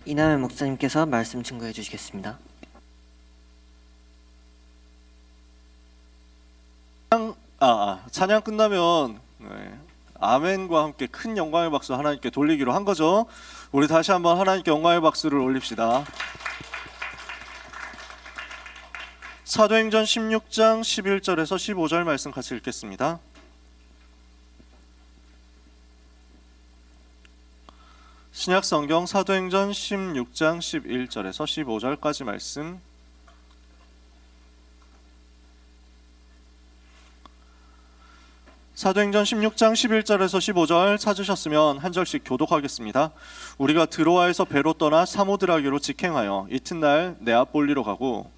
이남현 목사님께서 말씀 증거해 주시겠습니다. 찬양 끝나면 아멘과 함께 큰 영광의 박수 하나님께 돌리기로 한 거죠. 우리 다시 한번 하나님께 영광의 박수를 올립시다. 사도행전 16장 11절에서 15절 말씀 같이 읽겠습니다. 신약성경 사도행전 16장 11절에서 15절까지 말씀. 사도행전 16장 11절에서 15절 찾으셨으면 한 절씩 교독하겠습니다. 우리가 드로아에서 배로 떠나 사모드라기로 직행하여 이튿날 네아폴리로 가고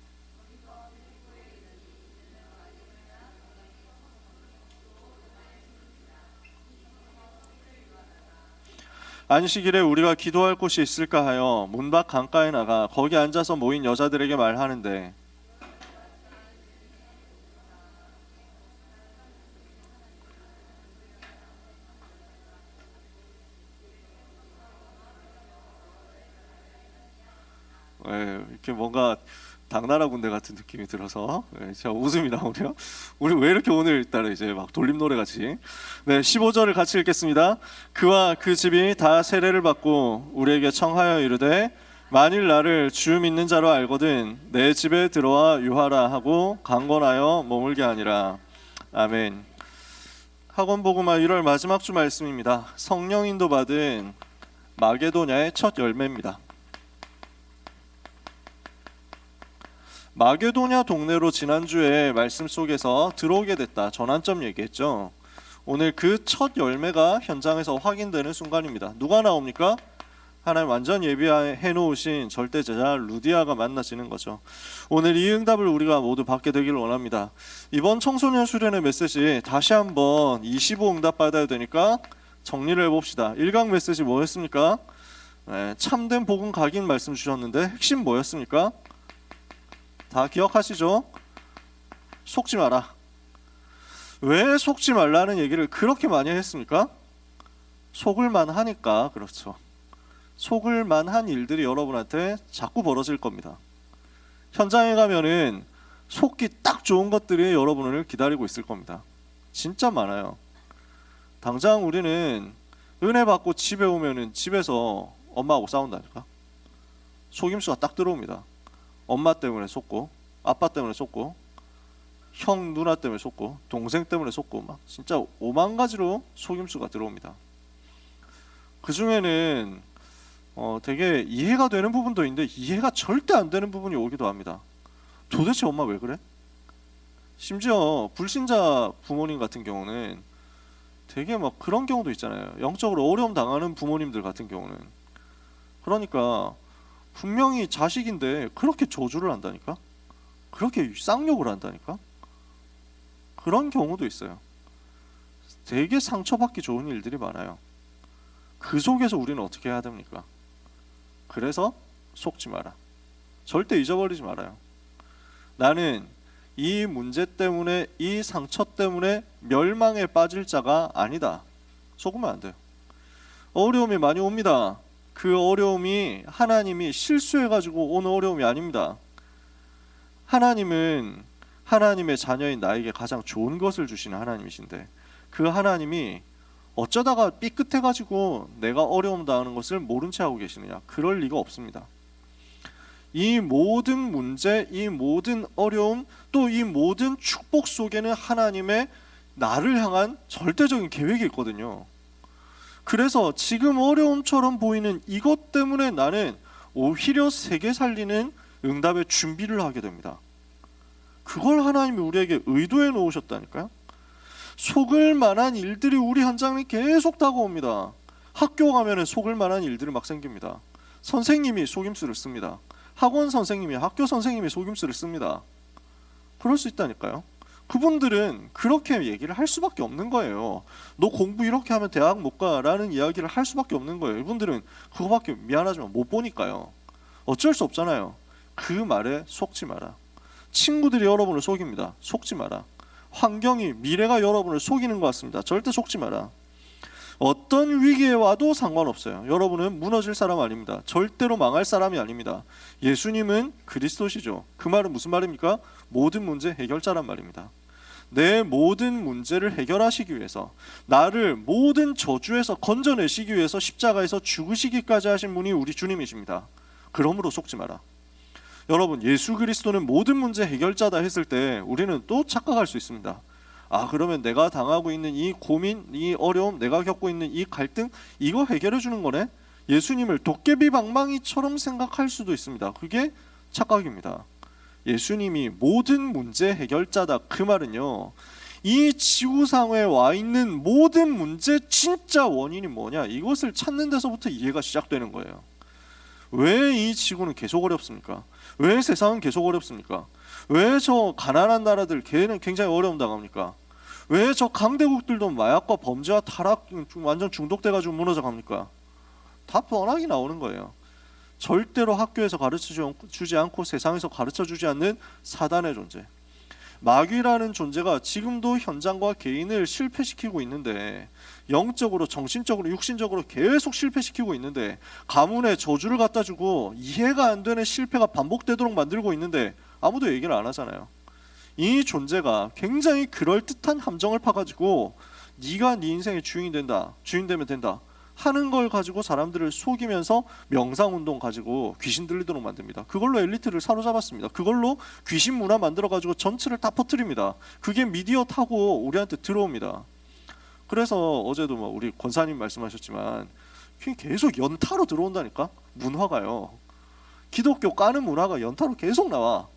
안식일에 우리가 기도할 곳이 있을까 하여 문 밖 강가에 나가 거기 앉아서 모인 여자들에게 말하는데 이렇게 뭔가 당나라 군대 같은 느낌이 들어서 제가 웃음이 나오네요. 우리 왜 이렇게 오늘따라 이제 막 돌림 노래 같이. 15절을 같이 읽겠습니다. 그와 그 집이 다 세례를 받고 우리에게 청하여 이르되 만일 나를 주 믿는 자로 알거든 내 집에 들어와 유하라 하고 강권하여 머물게 하니라. 아멘. 학원복음화 1월 마지막 주 말씀입니다. 성령 인도 받은 마게도냐의 첫 열매입니다. 마게도냐 동네로 지난주에 말씀 속에서 들어오게 됐다 전환점 얘기했죠. 오늘 그 첫 열매가 현장에서 확인되는 순간입니다. 누가 나옵니까? 하나님 완전 예비해 놓으신 절대제자 루디아가 만나지는 거죠. 오늘 이 응답을 우리가 모두 받게 되기를 원합니다. 이번 청소년 수련회 메시지 다시 한번 25 응답 받아야 되니까 정리를 해봅시다. 1강 메시지 뭐였습니까? 참된 복음 각인 말씀 주셨는데 핵심 뭐였습니까? 다 기억하시죠? 속지 마라. 왜 속지 말라는 얘기를 그렇게 많이 했습니까? 속을만 하니까. 그렇죠. 속을만 한 일들이 여러분한테 자꾸 벌어질 겁니다. 현장에 가면은 속기 딱 좋은 것들이 여러분을 기다리고 있을 겁니다. 진짜 많아요. 당장 우리는 은혜 받고 집에 오면은 집에서 엄마하고 싸운다니까. 속임수가 딱 들어옵니다. 엄마 때문에 속고, 아빠 때문에 속고, 형 누나 때문에 속고, 동생 때문에 속고, 막 진짜 오만 가지로 속임수가 들어옵니다. 그 중에는 되게 이해가 되는 부분도 있는데 이해가 절대 안 되는 부분이 오기도 합니다. 도대체 엄마 왜 그래? 심지어 불신자 부모님 같은 경우는 되게 막 그런 경우도 있잖아요. 영적으로 어려움 당하는 부모님들 같은 경우는. 그러니까 분명히 자식인데 그렇게 저주를 한다니까? 그렇게 쌍욕을 한다니까? 그런 경우도 있어요. 되게 상처받기 좋은 일들이 많아요. 그 속에서 우리는 어떻게 해야 됩니까? 그래서 속지 마라. 절대 잊어버리지 말아요. 나는 이 문제 때문에, 이 상처 때문에 멸망에 빠질 자가 아니다. 속으면 안 돼요. 어려움이 많이 옵니다. 그 어려움이 하나님이 실수해가지고 온 어려움이 아닙니다. 하나님은 하나님의 자녀인 나에게 가장 좋은 것을 주시는 하나님이신데 그 하나님이 어쩌다가 삐끗해가지고 내가 어려움 당하는 것을 모른 채 하고 계시느냐? 그럴 리가 없습니다. 이 모든 문제, 이 모든 어려움, 또 이 모든 축복 속에는 하나님의 나를 향한 절대적인 계획이 있거든요. 그래서 지금 어려움처럼 보이는 이것 때문에 나는 오히려 세계 살리는 응답의 준비를 하게 됩니다. 그걸 하나님이 우리에게 의도해 놓으셨다니까요. 속을 만한 일들이 우리 현장에 계속 다가옵니다. 학교 가면 속을 만한 일들이 막 생깁니다. 선생님이 속임수를 씁니다. 학원 선생님이, 학교 선생님이 속임수를 씁니다. 그럴 수 있다니까요. 그분들은 그렇게 얘기를 할 수밖에 없는 거예요. 너 공부 이렇게 하면 대학 못 가라는 이야기를 할 수밖에 없는 거예요. 이분들은 그거밖에 미안하지만 못 보니까요. 어쩔 수 없잖아요. 그 말에 속지 마라. 친구들이 여러분을 속입니다. 속지 마라. 환경이, 미래가 여러분을 속이는 것 같습니다. 절대 속지 마라. 어떤 위기에 와도 상관없어요. 여러분은 무너질 사람 아닙니다. 절대로 망할 사람이 아닙니다. 예수님은 그리스도시죠. 그 말은 무슨 말입니까? 모든 문제 해결자란 말입니다. 내 모든 문제를 해결하시기 위해서, 나를 모든 저주에서 건져내시기 위해서 십자가에서 죽으시기까지 하신 분이 우리 주님이십니다. 그러므로 속지 마라. 여러분, 예수 그리스도는 모든 문제 해결자다 했을 때 우리는 또 착각할 수 있습니다. 아, 그러면 내가 당하고 있는 이 고민, 이 어려움, 내가 겪고 있는 이 갈등, 이거 해결해 주는 거네? 예수님을 도깨비 방망이처럼 생각할 수도 있습니다. 그게 착각입니다. 예수님이 모든 문제 해결자다, 그 말은요, 이 지구상에 와 있는 모든 문제 진짜 원인이 뭐냐, 이것을 찾는 데서부터 이해가 시작되는 거예요. 왜 이 지구는 계속 어렵습니까? 왜 세상은 계속 어렵습니까? 왜 저 가난한 나라들 걔는 굉장히 어려움 당합니까? 왜 저 강대국들도 마약과 범죄와 타락 완전 중독돼가지고 무너져 갑니까? 다 뻔하게 나오는 거예요. 절대로 학교에서 가르쳐주지 않고 세상에서 가르쳐주지 않는 사단의 존재, 마귀라는 존재가 지금도 현장과 개인을 실패시키고 있는데, 영적으로, 정신적으로, 육신적으로 계속 실패시키고 있는데, 가문에 저주를 갖다 주고 이해가 안 되는 실패가 반복되도록 만들고 있는데 아무도 얘기를 안 하잖아요. 이 존재가 굉장히 그럴듯한 함정을 파가지고 네가 네 인생의 주인 되면 된다 하는 걸 가지고 사람들을 속이면서 명상운동 가지고 귀신 들리도록 만듭니다. 그걸로 엘리트를 사로잡았습니다. 그걸로 귀신 문화 만들어가지고 전체를 다 퍼뜨립니다. 그게 미디어 타고 우리한테 들어옵니다. 그래서 어제도 우리 권사님 말씀하셨지만 계속 연타로 들어온다니까, 문화가요. 기독교 까는 문화가 연타로 계속 나와.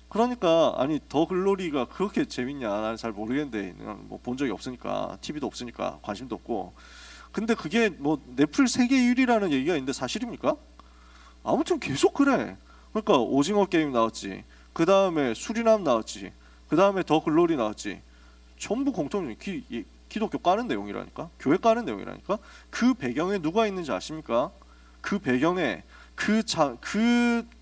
그러니까 아니 더 글로리가 그렇게 재밌냐, 나는 잘 모르겠는데, 본 적이 없으니까, TV도 없으니까 관심도 없고. 근데 그게 넷플 세계 1위라는 얘기가 있는데 사실입니까? 아무튼 계속 그래. 그러니까 오징어 게임 나왔지, 그 다음에 수리남 나왔지, 그 다음에 더 글로리 나왔지. 전부 공통점, 기독교 까는 내용이라니까, 교회 까는 내용이라니까. 그 배경에 누가 있는지 아십니까? 그 배경에 그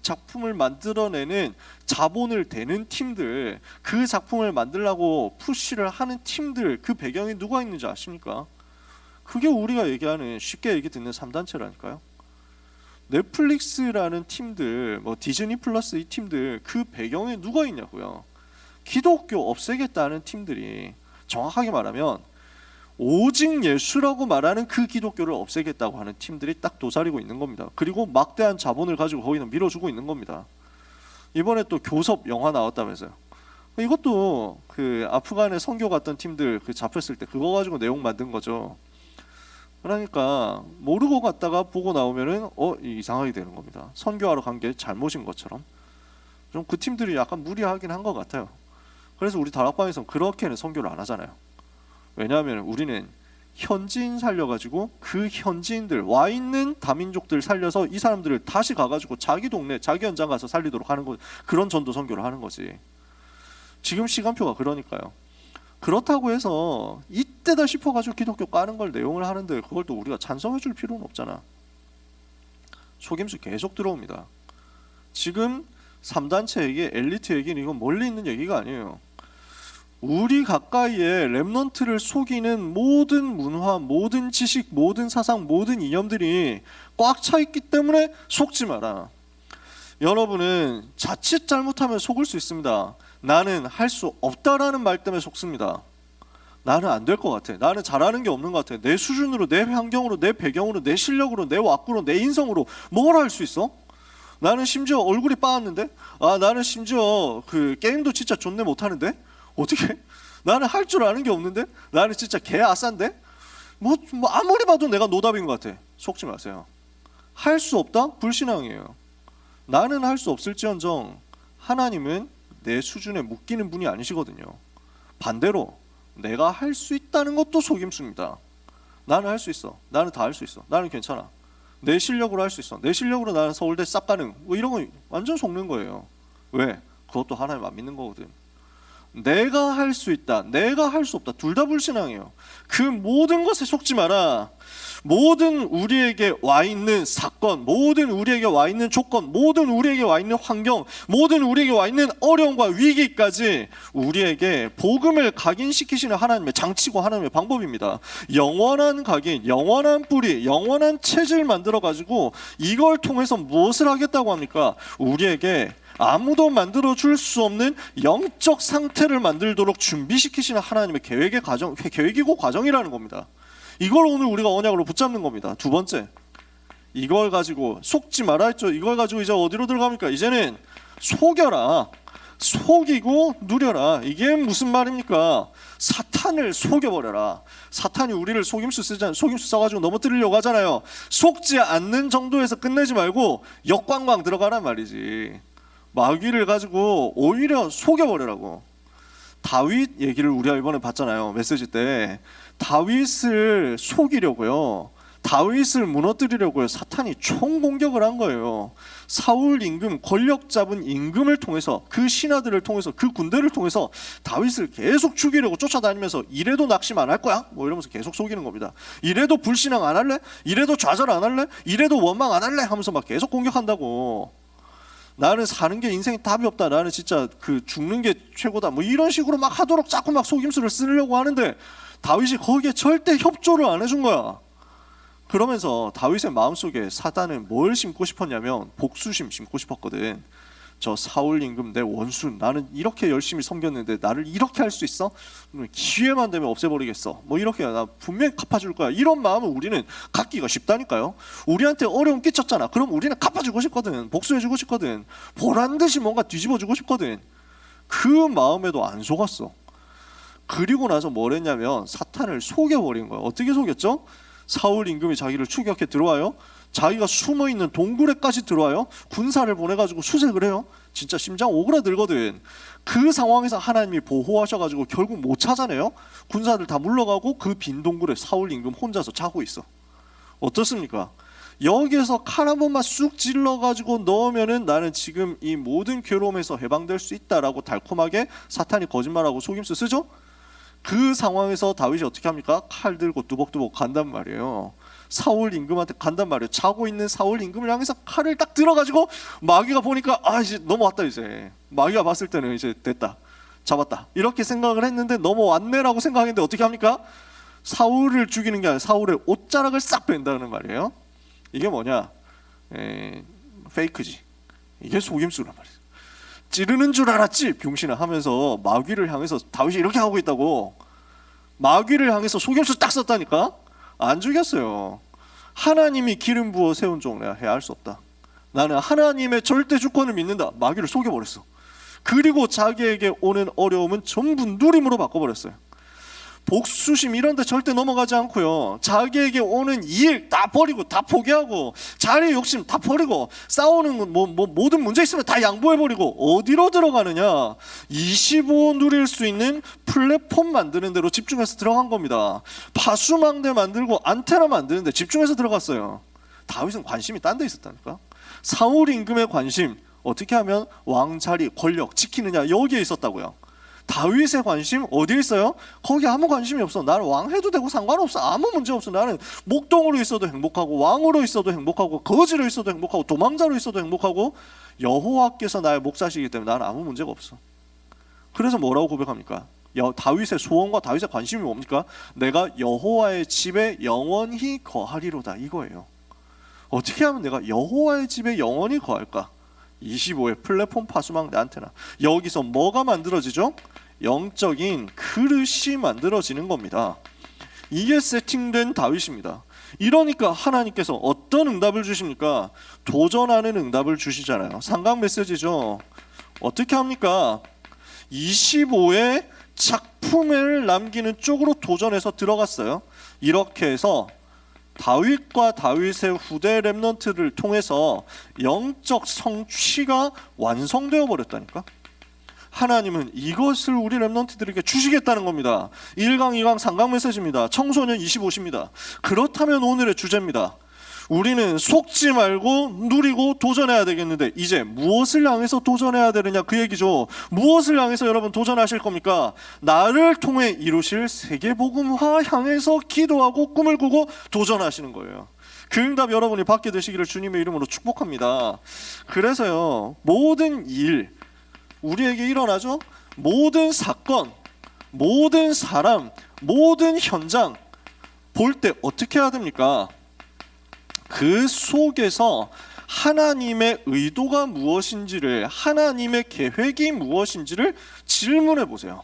작품을 만들어내는 자본을 대는 팀들, 그 작품을 만들려고 푸시를 하는 팀들, 그 배경에 누가 있는지 아십니까? 그게 우리가 얘기하는, 쉽게 얘기 듣는 3단체라니까요. 넷플릭스라는 팀들, 디즈니 플러스 이 팀들, 그 배경에 누가 있냐고요. 기독교 없애겠다는 팀들이, 정확하게 말하면 오직 예수라고 말하는 그 기독교를 없애겠다고 하는 팀들이 딱 도사리고 있는 겁니다. 그리고 막대한 자본을 가지고 거기는 밀어주고 있는 겁니다. 이번에 또 교섭 영화 나왔다면서요. 이것도 그 아프간에 선교 갔던 팀들 잡혔을 때 그거 가지고 내용 만든 거죠. 그러니까 모르고 갔다가 보고 나오면은 이상하게 되는 겁니다. 선교하러 간 게 잘못인 것처럼. 좀 그 팀들이 약간 무리하긴 한 것 같아요. 그래서 우리 다락방에서는 그렇게는 선교를 안 하잖아요. 왜냐하면 우리는 현지인 살려가지고 그 현지인들, 와 있는 다민족들 살려서 이 사람들을 다시 가가지고 자기 동네, 자기 현장 가서 살리도록 하는 거, 그런 전도 선교를 하는 거지. 지금 시간표가 그러니까요. 그렇다고 해서 이때다 싶어가지고 기독교 까는 걸 내용을 하는데 그걸 또 우리가 찬성해 줄 필요는 없잖아. 속임수 계속 들어옵니다. 지금 3단체 얘기, 엘리트 얘기는 이건 멀리 있는 얘기가 아니에요. 우리 가까이에 렘넌트를 속이는 모든 문화, 모든 지식, 모든 사상, 모든 이념들이 꽉 차 있기 때문에 속지 마라. 여러분은 자칫 잘못하면 속을 수 있습니다. 나는 할 수 없다라는 말 때문에 속습니다. 나는 안 될 것 같아, 나는 잘하는 게 없는 것 같아, 내 수준으로, 내 환경으로, 내 배경으로, 내 실력으로, 내 왁구로, 내 인성으로 뭘 할 수 있어? 나는 심지어 얼굴이 빠았는데, 나는 심지어 그 게임도 진짜 존내 못하는데, 어떻게? 나는 할 줄 아는 게 없는데, 나는 진짜 개 아싼데, 아무리 봐도 내가 노답인 것 같아. 속지 마세요. 할 수 없다? 불신앙이에요. 나는 할 수 없을지언정 하나님은 내 수준에 묶이는 분이 아니시거든요. 반대로 내가 할 수 있다는 것도 속임수입니다. 나는 할 수 있어, 나는 다 할 수 있어, 나는 괜찮아, 내 실력으로 할 수 있어, 내 실력으로 나는 서울대 싹 가능, 이런 거 완전 속는 거예요. 왜? 그것도 하나님 안 믿는 거거든. 내가 할 수 있다, 내가 할 수 없다, 둘 다 불신앙이에요. 그 모든 것에 속지 마라. 모든 우리에게 와 있는 사건, 모든 우리에게 와 있는 조건, 모든 우리에게 와 있는 환경, 모든 우리에게 와 있는 어려움과 위기까지 우리에게 복음을 각인시키시는 하나님의 장치고 하나님의 방법입니다. 영원한 각인, 영원한 뿌리, 영원한 체질 만들어 가지고 이걸 통해서 무엇을 하겠다고 합니까? 우리에게 아무도 만들어 줄 수 없는 영적 상태를 만들도록 준비시키시는 하나님의 계획이고 과정이라는 겁니다. 이걸 오늘 우리가 언약으로 붙잡는 겁니다. 두 번째, 이걸 가지고 속지 말아 했죠. 이걸 가지고 이제 어디로 들어갑니까? 이제는 속여라, 속이고 누려라. 이게 무슨 말입니까? 사탄을 속여버려라. 사탄이 우리를 속임수 써가지고 넘어뜨리려고 하잖아요. 속지 않는 정도에서 끝내지 말고 역광광 들어가란 말이지. 마귀를 가지고 오히려 속여버리라고. 다윗 얘기를 우리가 이번에 봤잖아요. 메시지 때 다윗을 속이려고요, 다윗을 무너뜨리려고요, 사탄이 총공격을 한 거예요. 사울 임금, 권력 잡은 임금을 통해서, 그 신하들을 통해서, 그 군대를 통해서 다윗을 계속 죽이려고 쫓아다니면서 이래도 낙심 안 할 거야? 뭐 이러면서 계속 속이는 겁니다. 이래도 불신앙 안 할래? 이래도 좌절 안 할래? 이래도 원망 안 할래? 하면서 막 계속 공격한다고. 나는 사는 게 인생에 답이 없다, 나는 진짜 그 죽는 게 최고다, 뭐 이런 식으로 막 하도록 자꾸 막 속임수를 쓰려고 하는데 다윗이 거기에 절대 협조를 안 해준 거야. 그러면서 다윗의 마음속에 사단은 뭘 심고 싶었냐면 복수심 심고 싶었거든. 저 사울 임금 내 원수, 나는 이렇게 열심히 섬겼는데 나를 이렇게 할 수 있어? 기회만 되면 없애버리겠어, 뭐 이렇게 나 분명히 갚아줄 거야, 이런 마음을 우리는 갖기가 쉽다니까요. 우리한테 어려움 끼쳤잖아. 그럼 우리는 갚아주고 싶거든, 복수해주고 싶거든, 보란듯이 뭔가 뒤집어주고 싶거든. 그 마음에도 안 속았어. 그리고 나서 뭘 했냐면 사탄을 속여버린 거예요. 어떻게 속였죠? 사울 임금이 자기를 추격해 들어와요. 자기가 숨어있는 동굴에까지 들어와요. 군사를 보내가지고 수색을 해요. 진짜 심장 오그라들거든. 그 상황에서 하나님이 보호하셔가지고 결국 못 찾아내요. 군사들 다 물러가고 그 빈 동굴에 사울 임금 혼자서 자고 있어. 어떻습니까? 여기에서 칼 한 번만 쑥 찔러가지고 넣으면은 나는 지금 이 모든 괴로움에서 해방될 수 있다라고 달콤하게 사탄이 거짓말하고 속임수 쓰죠. 그 상황에서 다윗이 어떻게 합니까? 칼 들고 뚜벅뚜벅 간단 말이에요. 사울 임금한테 간단 말이에요. 자고 있는 사울 임금을 향해서 칼을 딱 들어가지고, 마귀가 보니까 아 이제 넘어왔다, 이제 마귀가 봤을 때는 이제 됐다, 잡았다, 이렇게 생각을 했는데 넘어왔네라고 생각했는데 어떻게 합니까? 사울을 죽이는 게 아니라 사울의 옷자락을 싹 뺀다는 말이에요. 이게 뭐냐? 페이크지. 이게 속임수란 말이에요. 찌르는 줄 알았지 병신아 하면서 마귀를 향해서 다윗이 이렇게 하고 있다고. 마귀를 향해서 속임수 딱 썼다니까. 안 죽였어요. 하나님이 기름 부어 세운 종 내가 해야 할 수 없다. 나는 하나님의 절대 주권을 믿는다. 마귀를 속여버렸어. 그리고 자기에게 오는 어려움은 전부 누림으로 바꿔버렸어요. 복수심 이런 데 절대 넘어가지 않고요, 자기에게 오는 일 다 버리고 다 포기하고 자리의 욕심 다 버리고 싸우는 모든 문제 있으면 다 양보해버리고 어디로 들어가느냐? 25 누릴 수 있는 플랫폼 만드는 데로 집중해서 들어간 겁니다. 파수망대 만들고 안테나 만드는 데 집중해서 들어갔어요. 다윗은 관심이 딴 데 있었다니까. 사울 임금의 관심, 어떻게 하면 왕자리 권력 지키느냐, 여기에 있었다고요. 다윗의 관심 어디에 있어요? 거기 아무 관심이 없어. 나는 왕 해도 되고 상관없어. 아무 문제 없어. 나는 목동으로 있어도 행복하고 왕으로 있어도 행복하고 거지로 있어도 행복하고 도망자로 있어도 행복하고 여호와께서 나의 목자시기 때문에 나는 아무 문제가 없어. 그래서 뭐라고 고백합니까? 다윗의 소원과 다윗의 관심이 뭡니까? 내가 여호와의 집에 영원히 거하리로다, 이거예요. 어떻게 하면 내가 여호와의 집에 영원히 거할까? 25의 플랫폼 파수망대 안테나. 여기서 뭐가 만들어지죠? 영적인 그릇이 만들어지는 겁니다. 이게 세팅된 다윗입니다. 이러니까 하나님께서 어떤 응답을 주십니까? 도전하는 응답을 주시잖아요. 상강 메시지죠. 어떻게 합니까? 25의 작품을 남기는 쪽으로 도전해서 들어갔어요. 이렇게 해서 다윗과 다윗의 후대 렘넌트를 통해서 영적 성취가 완성되어 버렸다니까. 하나님은 이것을 우리 렘넌트들에게 주시겠다는 겁니다. 1강, 2강, 3강 메시지입니다. 청소년 25시입니다. 그렇다면 오늘의 주제입니다. 우리는 속지 말고 누리고 도전해야 되겠는데 이제 무엇을 향해서 도전해야 되느냐 그 얘기죠. 무엇을 향해서 여러분 도전하실 겁니까? 나를 통해 이루실 세계복음화 향해서 기도하고 꿈을 꾸고 도전하시는 거예요. 그 응답 여러분이 받게 되시기를 주님의 이름으로 축복합니다. 그래서요, 모든 일 우리에게 일어나죠. 모든 사건, 모든 사람, 모든 현장 볼 때 어떻게 해야 됩니까? 그 속에서 하나님의 의도가 무엇인지를, 하나님의 계획이 무엇인지를 질문해 보세요.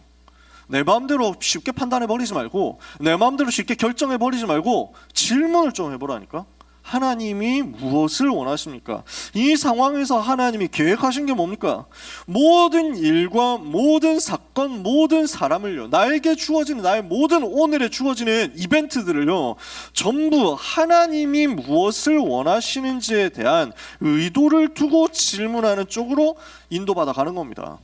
내 마음대로 쉽게 판단해 버리지 말고, 내 마음대로 쉽게 결정해 버리지 말고 질문을 좀 해보라니까. 하나님이 무엇을 원하십니까? 이 상황에서 하나님이 계획하신 게 뭡니까? 모든 일과 모든 사건, 모든 사람을요, 나에게 주어지는, 나의 모든 오늘에 주어지는 이벤트들을요, 전부 하나님이 무엇을 원하시는지에 대한 의도를 두고 질문하는 쪽으로 인도받아 가는 겁니다.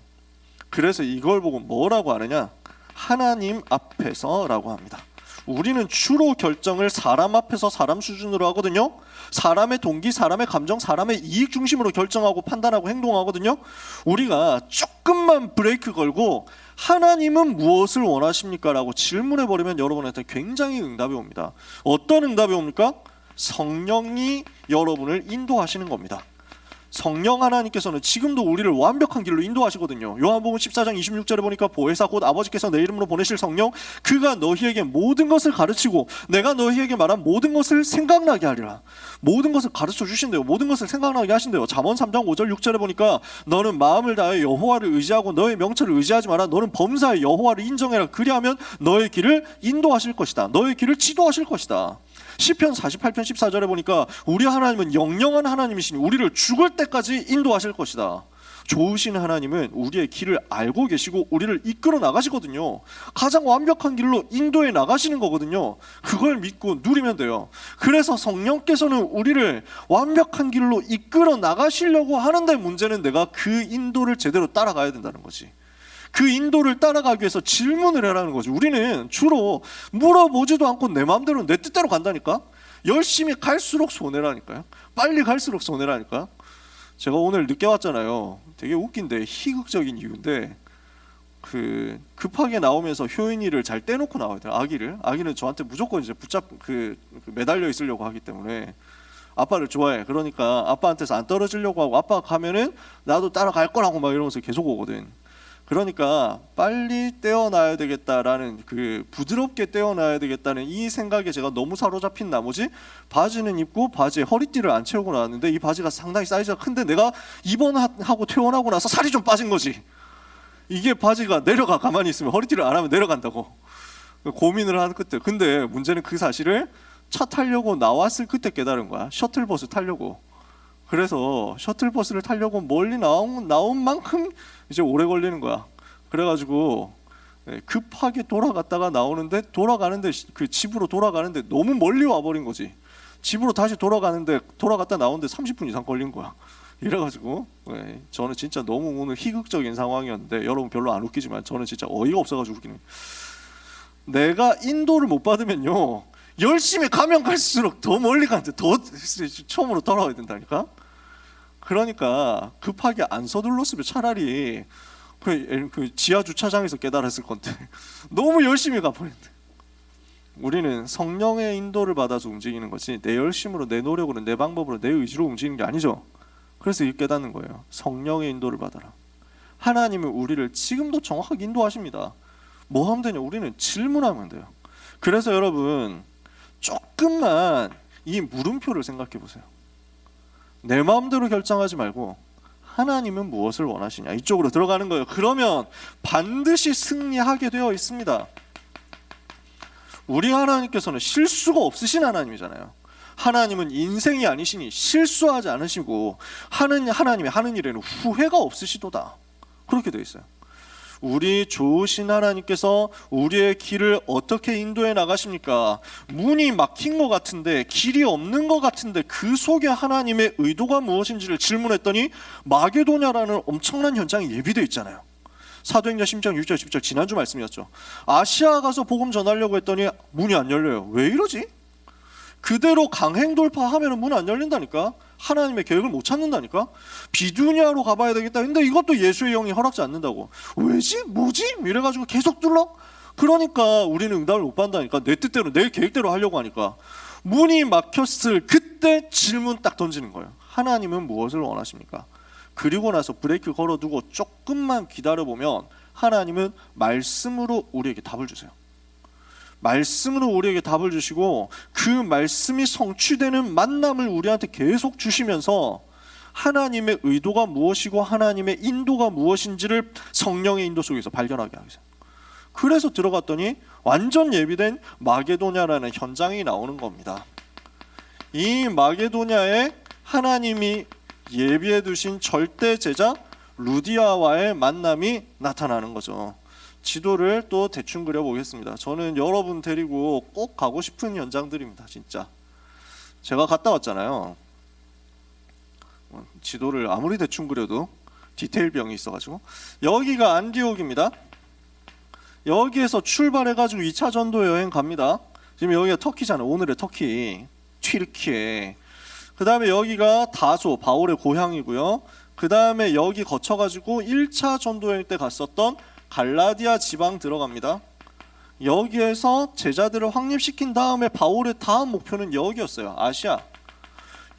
그래서 이걸 보고 뭐라고 하느냐? 하나님 앞에서라고 합니다. 우리는 주로 결정을 사람 앞에서 사람 수준으로 하거든요. 사람의 동기, 사람의 감정, 사람의 이익 중심으로 결정하고 판단하고 행동하거든요. 우리가 조금만 브레이크 걸고 하나님은 무엇을 원하십니까? 라고 질문해 버리면 여러분한테 굉장히 응답이 옵니다. 어떤 응답이 옵니까? 성령이 여러분을 인도하시는 겁니다. 성령 하나님께서는 지금도 우리를 완벽한 길로 인도하시거든요. 요한복음 14장 26절에 보니까 보혜사 곧 아버지께서 내 이름으로 보내실 성령, 그가 너희에게 모든 것을 가르치고 내가 너희에게 말한 모든 것을 생각나게 하리라. 모든 것을 가르쳐 주신대요. 모든 것을 생각나게 하신대요. 잠언 3장 5절 6절에 보니까 너는 마음을 다해 여호와를 의지하고 너의 명철을 의지하지 마라. 너는 범사에 여호와를 인정해라. 그리하면 너의 길을 인도하실 것이다. 너의 길을 지도하실 것이다. 시편 48편 14절에 보니까 우리 하나님은 영영한 하나님이시니 우리를 죽을 때까지 인도하실 것이다. 좋으신 하나님은 우리의 길을 알고 계시고 우리를 이끌어 나가시거든요. 가장 완벽한 길로 인도해 나가시는 거거든요. 그걸 믿고 누리면 돼요. 그래서 성령께서는 우리를 완벽한 길로 이끌어 나가시려고 하는데, 문제는 내가 그 인도를 제대로 따라가야 된다는 거지. 그 인도를 따라가기 위해서 질문을 해라는 거죠. 우리는 주로 물어보지도 않고 내 마음대로 내 뜻대로 간다니까. 열심히 갈수록 손해라니까요. 빨리 갈수록 손해라니까. 제가 오늘 늦게 왔잖아요. 되게 웃긴데 희극적인 이유인데, 급하게 나오면서 효인이를 잘 떼놓고 나와야 돼요. 아기는 저한테 무조건 이제 매달려 있으려고 하기 때문에 아빠를 좋아해. 그러니까 아빠한테서 안 떨어지려고 하고, 아빠가 가면은 나도 따라갈 거라고 막 이러면서 계속 오거든. 그러니까 빨리 떼어놔야 되겠다라는, 부드럽게 떼어놔야 되겠다는 이 생각에 제가 너무 사로잡힌 나머지 바지는 입고 바지에 허리띠를 안 채우고 나왔는데, 이 바지가 상당히 사이즈가 큰데 내가 입원하고 퇴원하고 나서 살이 좀 빠진 거지. 이게 바지가 내려가, 가만히 있으면 허리띠를 안 하면 내려간다고 고민을 하는 끝에. 근데 문제는 그 사실을 차 타려고 나왔을 그때 깨달은 거야. 셔틀버스 타려고. 그래서 셔틀버스를 타려고 멀리 나온 만큼 이제 오래 걸리는 거야. 그래가지고 급하게 돌아갔다가 돌아가는데 그 집으로 돌아가는데 너무 멀리 와버린 거지. 집으로 다시 돌아갔다 나오는데 30분 이상 걸린 거야. 이래가지고 저는 진짜 너무 오늘 희극적인 상황이었는데, 여러분 별로 안 웃기지만 저는 진짜 어이가 없어가지고 웃기네. 내가 인도를 못 받으면요, 열심히 가면 갈수록 더 멀리 가는데 더 처음으로 돌아와야 된다니까. 그러니까 급하게 안 서둘렀으면 차라리 그 지하 주차장에서 깨달았을 건데 너무 열심히 가버렸는데. 우리는 성령의 인도를 받아서 움직이는 거지, 내 열심으로, 내 노력으로, 내 방법으로, 내 의지로 움직이는 게 아니죠. 그래서 이 깨닫는 거예요. 성령의 인도를 받아라. 하나님은 우리를 지금도 정확하게 인도하십니다. 뭐 하면 되냐? 우리는 질문하면 돼요. 그래서 여러분, 조금만 이 물음표를 생각해 보세요. 내 마음대로 결정하지 말고 하나님은 무엇을 원하시냐, 이쪽으로 들어가는 거예요. 그러면 반드시 승리하게 되어 있습니다. 우리 하나님께서는 실수가 없으신 하나님이잖아요. 하나님은 인생이 아니시니 실수하지 않으시고 하나님이 하는 일에는 후회가 없으시도다. 그렇게 되어 있어요. 우리 좋으신 하나님께서 우리의 길을 어떻게 인도해 나가십니까? 문이 막힌 것 같은데, 길이 없는 것 같은데, 그 속에 하나님의 의도가 무엇인지를 질문했더니 마게도냐라는 엄청난 현장이 예비되어 있잖아요. 사도행전 10장 6절 10절 지난주 말씀이었죠. 아시아 가서 복음 전하려고 했더니 문이 안 열려요. 왜 이러지? 그대로 강행 돌파하면 문 안 열린다니까. 하나님의 계획을 못 찾는다니까. 비두니아로 가봐야 되겠다. 근데 이것도 예수의 영이 허락지 않는다고. 왜지? 뭐지? 이래가지고 계속 둘러. 그러니까 우리는 응답을 못 받는다니까. 내 뜻대로 내 계획대로 하려고 하니까. 문이 막혔을 그때 질문 딱 던지는 거예요. 하나님은 무엇을 원하십니까? 그리고 나서 브레이크 걸어두고 조금만 기다려보면 하나님은 말씀으로 우리에게 답을 주세요. 말씀으로 우리에게 답을 주시고 그 말씀이 성취되는 만남을 우리한테 계속 주시면서 하나님의 의도가 무엇이고 하나님의 인도가 무엇인지를 성령의 인도 속에서 발견하게 하세요. 그래서 들어갔더니 완전 예비된 마게도냐라는 현장이 나오는 겁니다. 이 마게도냐에 하나님이 예비해 두신 절대 제자 루디아와의 만남이 나타나는 거죠. 지도를 또 대충 그려보겠습니다. 저는 여러분 데리고 꼭 가고 싶은 현장들입니다. 진짜 제가 갔다 왔잖아요. 지도를 아무리 대충 그려도 디테일 병이 있어가지고. 여기가 안디옥입니다. 여기에서 출발해가지고 2차 전도 여행 갑니다. 지금 여기가 터키잖아요. 오늘의 터키, 튀르키예. 그 다음에 여기가 다소, 바울의 고향이고요. 그 다음에 여기 거쳐가지고 1차 전도 여행 때 갔었던 갈라디아 지방 들어갑니다. 여기에서 제자들을 확립시킨 다음에 바울의 다음 목표는 여기였어요. 아시아.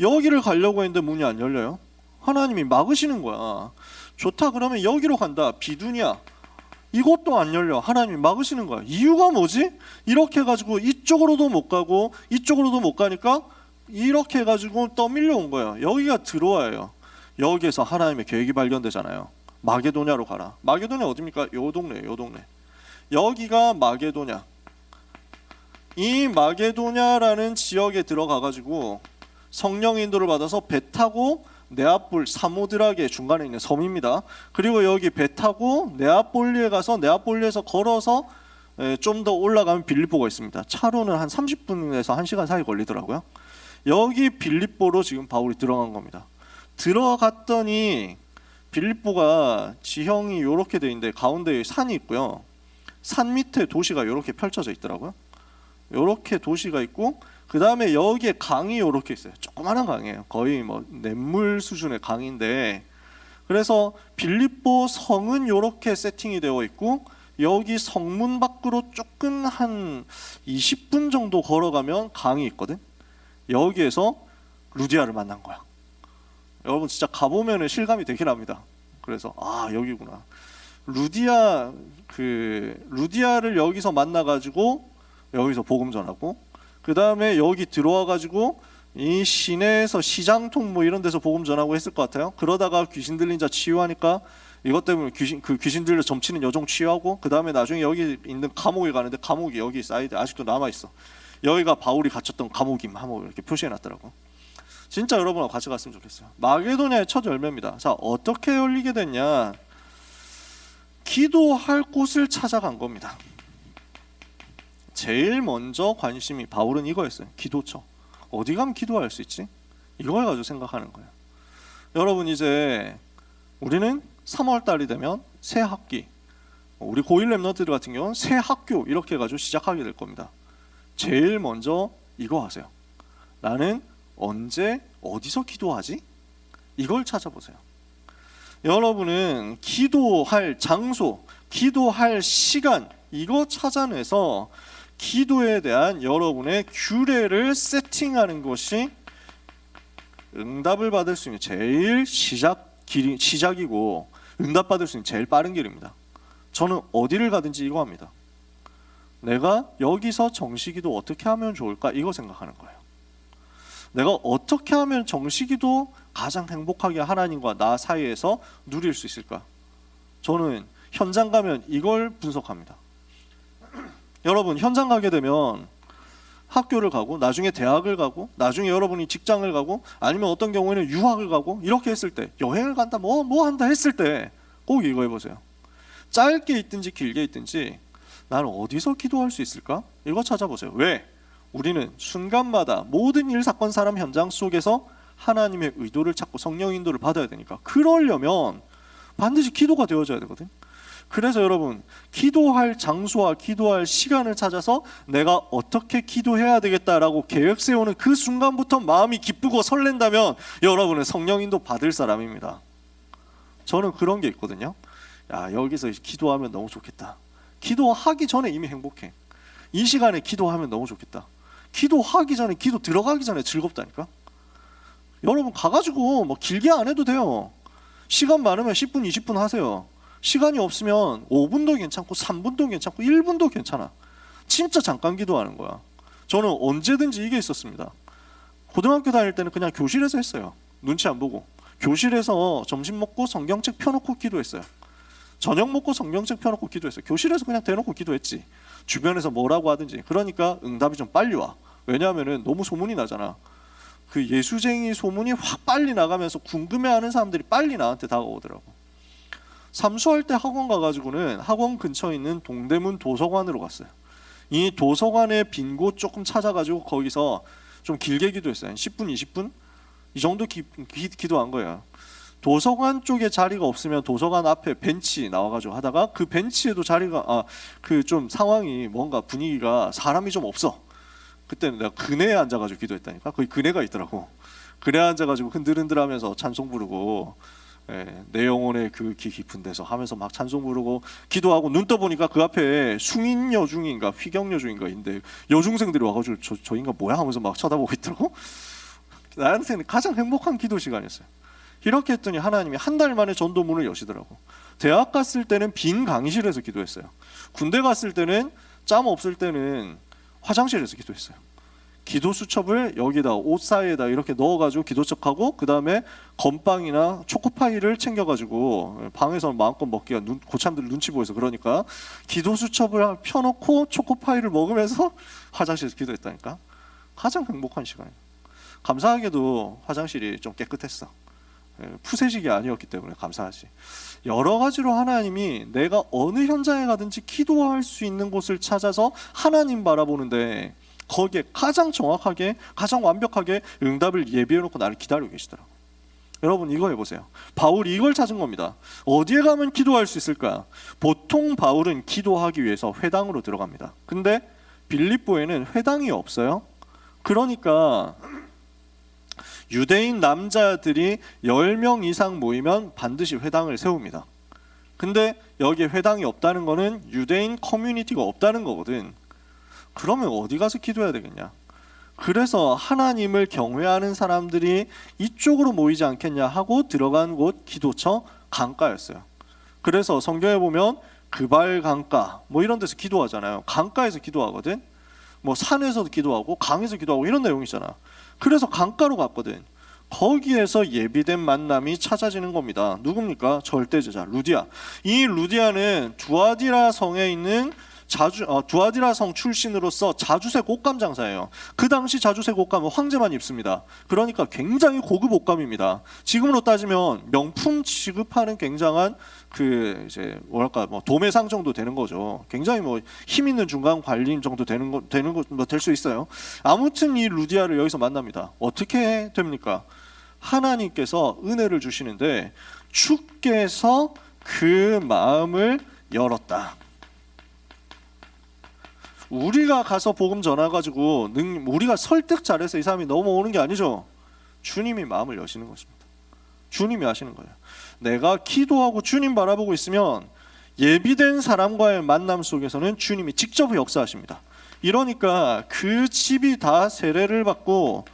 여기를 가려고 했는데 문이 안 열려요. 하나님이 막으시는 거야. 좋다, 그러면 여기로 간다. 비두니아. 이것도 안 열려. 하나님이 막으시는 거야. 이유가 뭐지? 이렇게 해가지고 이쪽으로도 못 가고 이쪽으로도 못 가니까 이렇게 해가지고 떠밀려 온 거예요. 여기가 들어와요. 여기에서 하나님의 계획이 발견되잖아요. 마게도냐로 가라. 마게도냐 어디입니까? 요 동네, 요 동네. 여기가 마게도냐. 이 마게도냐라는 지역에 들어가가지고 성령 인도를 받아서 배 타고 네아폴, 사모드라게 중간에 있는 섬입니다. 그리고 여기 배 타고 네아폴리에 가서 네아폴리에서 걸어서 좀 더 올라가면 빌립보가 있습니다. 차로는 한 30분에서 1시간 사이 걸리더라고요. 여기 빌립보로 지금 바울이 들어간 겁니다. 들어갔더니 빌립보가 지형이 이렇게 돼 있는데 가운데에 산이 있고요. 산 밑에 도시가 이렇게 펼쳐져 있더라고요. 이렇게 도시가 있고 그 다음에 여기에 강이 이렇게 있어요. 조그마한 강이에요. 거의 뭐 냇물 수준의 강인데, 그래서 빌립보 성은 이렇게 세팅이 되어 있고 여기 성문 밖으로 조금 한 20분 정도 걸어가면 강이 있거든. 여기에서 루디아를 만난 거야. 여러분 진짜 가보면 실감이 되긴 합니다. 그래서 여기구나. 루디아를 여기서 만나가지고 여기서 복음 전하고, 그 다음에 여기 들어와가지고 이 시내에서 시장통 뭐 이런 데서 복음 전하고 했을 것 같아요. 그러다가 귀신 들린 자 치유하니까 이것 때문에 귀신 들려 점치는 여종 치유하고, 그 다음에 나중에 여기 있는 감옥에 가는데 감옥이 여기 사이드 아직도 남아 있어. 여기가 바울이 갇혔던 감옥임 하고 이렇게 표시해놨더라고. 진짜 여러분하고 같이 갔으면 좋겠어요. 마게도냐의 첫 열매입니다. 자, 어떻게 열리게 됐냐? 기도할 곳을 찾아간 겁니다. 제일 먼저 관심이 바울은 이거였어요. 기도처. 어디 가면 기도할 수 있지? 이걸 가지고 생각하는 거예요. 여러분 이제 우리는 3월 달이 되면 새 학기, 우리 고1 랩런트들 같은 경우는 새 학교 이렇게 해가지고 시작하게 될 겁니다. 제일 먼저 이거 하세요. 나는 언제 어디서 기도하지? 이걸 찾아보세요. 여러분은 기도할 장소, 기도할 시간 이거 찾아내서 기도에 대한 여러분의 규례를 세팅하는 것이 응답을 받을 수 있는 제일 시작이고 응답받을 수 있는 제일 빠른 길입니다. 저는 어디를 가든지 이거 합니다. 내가 여기서 정식기도 어떻게 하면 좋을까? 이거 생각하는 거예요. 내가 어떻게 하면 정식기도 가장 행복하게 하나님과 나 사이에서 누릴 수 있을까? 저는 현장 가면 이걸 분석합니다. 여러분 현장 가게 되면 학교를 가고 나중에 대학을 가고 나중에 여러분이 직장을 가고 아니면 어떤 경우에는 유학을 가고 이렇게 했을 때, 여행을 간다 뭐 한다 했을 때 꼭 이거 해보세요. 짧게 있든지 길게 있든지 나는 어디서 기도할 수 있을까? 이거 찾아보세요. 왜? 우리는 순간마다 모든 일 사건 사람 현장 속에서 하나님의 의도를 찾고 성령 인도를 받아야 되니까. 그러려면 반드시 기도가 되어져야 되거든. 그래서 여러분, 기도할 장소와 기도할 시간을 찾아서 내가 어떻게 기도해야 되겠다라고 계획 세우는 그 순간부터 마음이 기쁘고 설렌다면 여러분은 성령 인도 받을 사람입니다. 저는 그런 게 있거든요. 야, 여기서 기도하면 너무 좋겠다. 기도하기 전에 이미 행복해. 이 시간에 기도하면 너무 좋겠다. 기도하기 전에, 기도 들어가기 전에 즐겁다니까. 여러분 가가지고 뭐 길게 안 해도 돼요. 시간 많으면 10분, 20분 하세요. 시간이 없으면 5분도 괜찮고 3분도 괜찮고 1분도 괜찮아. 진짜 잠깐 기도하는 거야. 저는 언제든지 이게 있었습니다. 고등학교 다닐 때는 그냥 교실에서 했어요. 눈치 안 보고. 교실에서 점심 먹고 성경책 펴놓고 기도했어요. 저녁 먹고 성경책 펴놓고 기도했어요. 교실에서 그냥 대놓고 기도했지. 주변에서 뭐라고 하든지. 그러니까 응답이 좀 빨리 와. 왜냐하면 너무 소문이 나잖아. 그 예수쟁이 소문이 확 빨리 나가면서 궁금해하는 사람들이 빨리 나한테 다가오더라고. 삼수할 때 학원 가가지고는 학원 근처에 있는 동대문 도서관으로 갔어요. 이 도서관의 빈 곳 조금 찾아가지고 거기서 좀 길게 기도했어요. 한 10분, 20분? 이 정도 기도한 거예요. 도서관 쪽에 자리가 없으면 도서관 앞에 벤치 나와가지고 하다가 그 벤치에도 자리가 그 좀 상황이 뭔가 분위기가 사람이 좀 없어. 그때는 내가 그네에 앉아가지고 기도했다니까. 거기 그네가 있더라고. 그네에 앉아가지고 흔들흔들하면서 찬송 부르고 내 영혼의 그 깊은 데서 하면서 막 찬송 부르고 기도하고 눈 떠보니까 그 앞에 숭인 여중인가 휘경 여중인가 있는데 여중생들이 와가지고 저 인간 뭐야 하면서 막 쳐다보고 있더라고. 나한테는 가장 행복한 기도 시간이었어요. 이렇게 했더니 하나님이 한 달 만에 전도문을 여시더라고. 대학 갔을 때는 빈 강의실에서 기도했어요. 군대 갔을 때는 짬 없을 때는 화장실에서 기도했어요. 기도 수첩을 여기다 옷 사이에다 이렇게 넣어가지고 기도책하고 그 다음에 건빵이나 초코파이를 챙겨가지고 방에서 마음껏 먹기가 고참들 눈치 보여서 그러니까 기도 수첩을 펴놓고 초코파이를 먹으면서 화장실에서 기도했다니까. 가장 행복한 시간이에요. 감사하게도 화장실이 좀 깨끗했어. 푸세식이 아니었기 때문에 감사하지. 여러 가지로 하나님이 내가 어느 현장에 가든지 기도할 수 있는 곳을 찾아서 하나님 바라보는데 거기에 가장 정확하게 가장 완벽하게 응답을 예비해놓고 나를 기다리고 계시더라고요. 여러분 이거 해보세요. 바울이 이걸 찾은 겁니다. 어디에 가면 기도할 수 있을까? 보통 바울은 기도하기 위해서 회당으로 들어갑니다. 근데 빌립보에는 회당이 없어요. 그러니까 유대인 남자들이 10명 이상 모이면 반드시 회당을 세웁니다. 근데 여기에 회당이 없다는 거는 유대인 커뮤니티가 없다는 거거든. 그러면 어디 가서 기도해야 되겠냐? 그래서 하나님을 경외하는 사람들이 이쪽으로 모이지 않겠냐 하고 들어간 곳 기도처 강가였어요. 그래서 성경에 보면 그발 강가 뭐 이런 데서 기도하잖아요. 강가에서 기도하거든. 뭐 산에서도 기도하고 강에서 기도하고 이런 내용이잖아. 그래서 강가로 갔거든. 거기에서 예비된 만남이 찾아지는 겁니다. 누굽니까? 절대제자 루디아. 이 루디아는 두아디라 성에 있는 두아디라 성 출신으로서 자주색 옷감 장사예요. 그 당시 자주색 옷감은 황제만 입습니다. 그러니까 굉장히 고급 옷감입니다. 지금으로 따지면 명품 취급하는 굉장한 그 이제 뭐랄까 뭐 도매상 정도 되는 거죠. 굉장히 뭐 힘 있는 중간 관리인 정도 되는 거 될 수 있어요. 아무튼 이 루디아를 여기서 만납니다. 어떻게 됩니까? 하나님께서 은혜를 주시는데 주께서 그 마음을 열었다. 우리가 가서 복음 전해가지고 우리가 설득 잘해서 이 사람이 넘어오는 게 아니죠. 주님이 마음을 여시는 것입니다. 주님이 하시는 거예요. 내가 기도하고 주님 바라보고 있으면 예비된 사람과의 만남 속에서는 주님이 직접 역사하십니다. 이러니까 그 집이 다 세례를 받고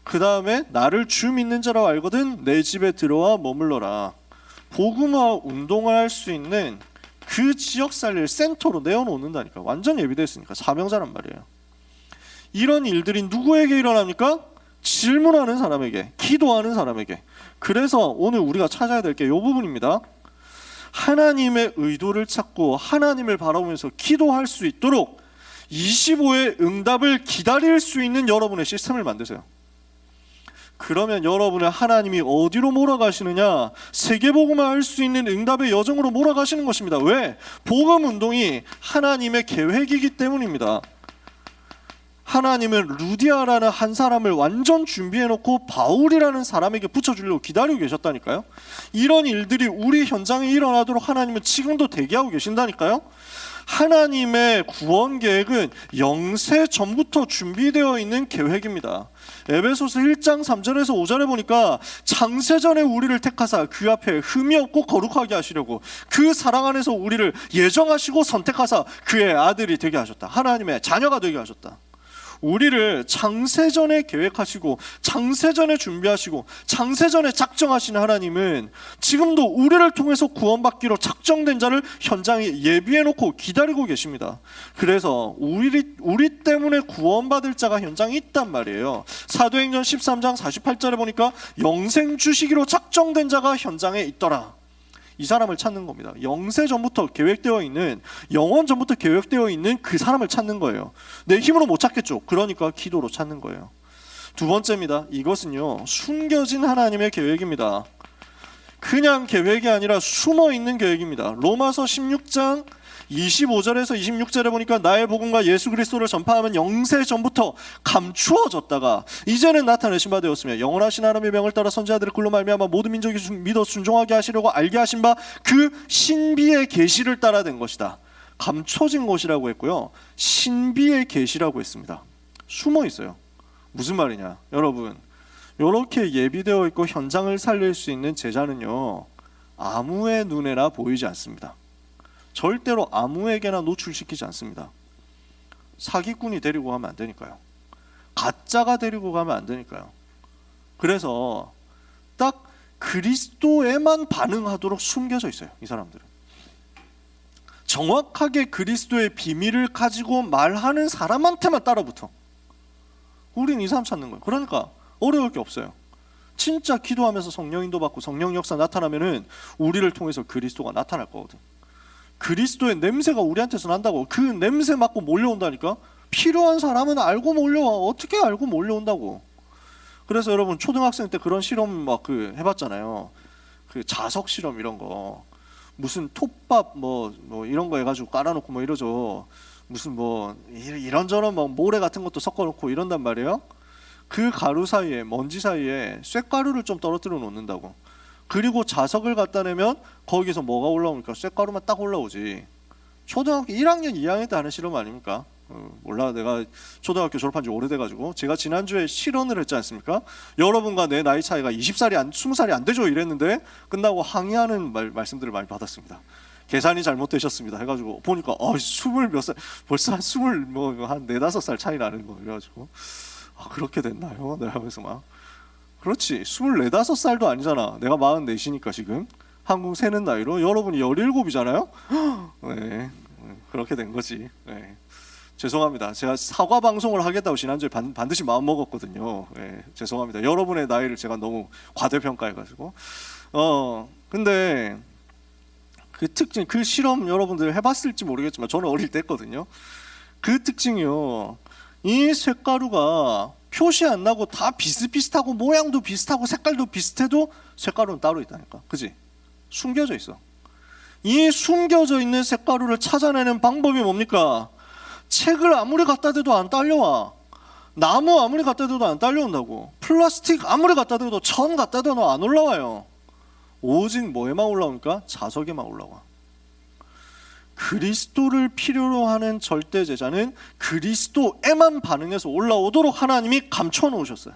그 다음에 나를 주 믿는 자라고 알거든 내 집에 들어와 머물러라. 복음화 운동을 할 수 있는 그 지역 살릴 센터로 내어놓는다니까. 완전 예비됐으니까. 사명자란 말이에요. 이런 일들이 누구에게 일어납니까? 질문하는 사람에게, 기도하는 사람에게. 그래서 오늘 우리가 찾아야 될 게 이 부분입니다. 하나님의 의도를 찾고 하나님을 바라보면서 기도할 수 있도록 25의 응답을 기다릴 수 있는 여러분의 시스템을 만드세요. 그러면 여러분의 하나님이 어디로 몰아가시느냐? 세계복음화 할 수 있는 응답의 여정으로 몰아가시는 것입니다. 왜? 복음운동이 하나님의 계획이기 때문입니다. 하나님은 루디아라는 한 사람을 완전 준비해놓고 바울이라는 사람에게 붙여주려고 기다리고 계셨다니까요. 이런 일들이 우리 현장에 일어나도록 하나님은 지금도 대기하고 계신다니까요. 하나님의 구원 계획은 영세 전부터 준비되어 있는 계획입니다. 에베소서 1장 3절에서 5절에 보니까 창세전에 우리를 택하사 그 앞에 흠이 없고 거룩하게 하시려고 그 사랑 안에서 우리를 예정하시고 선택하사 그의 아들이 되게 하셨다. 하나님의 자녀가 되게 하셨다. 우리를 창세전에 계획하시고 창세전에 준비하시고 창세전에 작정하신 하나님은 지금도 우리를 통해서 구원받기로 작정된 자를 현장에 예비해놓고 기다리고 계십니다. 그래서 우리 때문에 구원받을 자가 현장에 있단 말이에요. 사도행전 13장 48절에 보니까 영생 주시기로 작정된 자가 현장에 있더라. 이 사람을 찾는 겁니다. 영세 전부터 계획되어 있는, 영원 전부터 계획되어 있는 그 사람을 찾는 거예요. 내 힘으로 못 찾겠죠. 그러니까 기도로 찾는 거예요. 두 번째입니다. 이것은요, 숨겨진 하나님의 계획입니다. 그냥 계획이 아니라 숨어있는 계획입니다. 로마서 16장 25절에서 26절에 보니까 나의 복음과 예수 그리스도를 전파하면 영세 전부터 감추어졌다가 이제는 나타내신 바 되었으며 영원하신 하나님의 명을 따라 선지자들의 글로 말미암아 모든 민족이 믿어 순종하게 하시려고 알게 하신 바 그 신비의 계시를 따라 된 것이다. 감춰진 것이라고 했고요, 신비의 계시라고 했습니다. 숨어 있어요. 무슨 말이냐, 여러분, 이렇게 예비되어 있고 현장을 살릴 수 있는 제자는요, 아무의 눈에나 보이지 않습니다. 절대로 아무에게나 노출시키지 않습니다. 사기꾼이 데리고 가면 안 되니까요. 가짜가 데리고 가면 안 되니까요. 그래서 딱 그리스도에만 반응하도록 숨겨져 있어요. 이 사람들은 정확하게 그리스도의 비밀을 가지고 말하는 사람한테만 따라붙어. 우린 이 사람 찾는 거예요. 그러니까 어려울 게 없어요. 진짜 기도하면서 성령인도 받고 성령 역사 나타나면은 우리를 통해서 그리스도가 나타날 거거든. 그리스도의 냄새가 우리한테서 난다고. 그 냄새 맡고 몰려온다니까. 필요한 사람은 알고 몰려와. 어떻게 알고 몰려온다고. 그래서 여러분 초등학생 때 그런 실험 막 해봤잖아요. 그 자석 실험 이런 거. 무슨 톱밥 뭐 이런 거 해가지고 깔아놓고 뭐 이러죠. 무슨 뭐 이런저런 뭐 모래 같은 것도 섞어놓고 이런단 말이에요. 그 가루 사이에, 먼지 사이에 쇳가루를 좀 떨어뜨려 놓는다고. 그리고 자석을 갖다 내면 거기서 뭐가 올라오니까 쇳가루만 딱 올라오지. 초등학교 1학년 2학년 때 하는 실험 아닙니까? 몰라, 내가 초등학교 졸업한 지 오래돼가지고. 제가 지난주에 실언을 했지 않습니까? 여러분과 내 나이 차이가 20살이 안 되죠 이랬는데 끝나고 항의하는 말씀들을 많이 받았습니다. 계산이 잘못되셨습니다 해가지고 보니까 20몇 살, 벌써 한 4-5살 차이 나는 거. 그래가지고 그렇게 됐나요? 내가 하면서 막, 그렇지, 24-5살도 아니잖아. 내가 44이니까 지금 한국 세는 나이로 여러분이 17이잖아요. 네, 그렇게 된 거지. 네. 죄송합니다. 제가 사과 방송을 하겠다고 지난주에 반드시 마음 먹었거든요. 네, 죄송합니다. 여러분의 나이를 제가 너무 과대평가해가지고. 근데 그 특징, 그 실험 여러분들 해봤을지 모르겠지만 저는 어릴 때 했거든요. 그 특징이요, 이 쇳가루가 표시 안 나고 다 비슷비슷하고 모양도 비슷하고 색깔도 비슷해도 쇳가루는 따로 있다니까. 그지? 숨겨져 있어. 이 숨겨져 있는 쇳가루를 찾아내는 방법이 뭡니까? 책을 아무리 갖다 대도 안 딸려와. 나무 아무리 갖다 대도 안 딸려온다고. 플라스틱 아무리 갖다 대도, 천 갖다 대도 안 올라와요. 오직 뭐에만 올라오니까? 자석에만 올라와. 그리스도를 필요로 하는 절대 제자는 그리스도에만 반응해서 올라오도록 하나님이 감춰 놓으셨어요.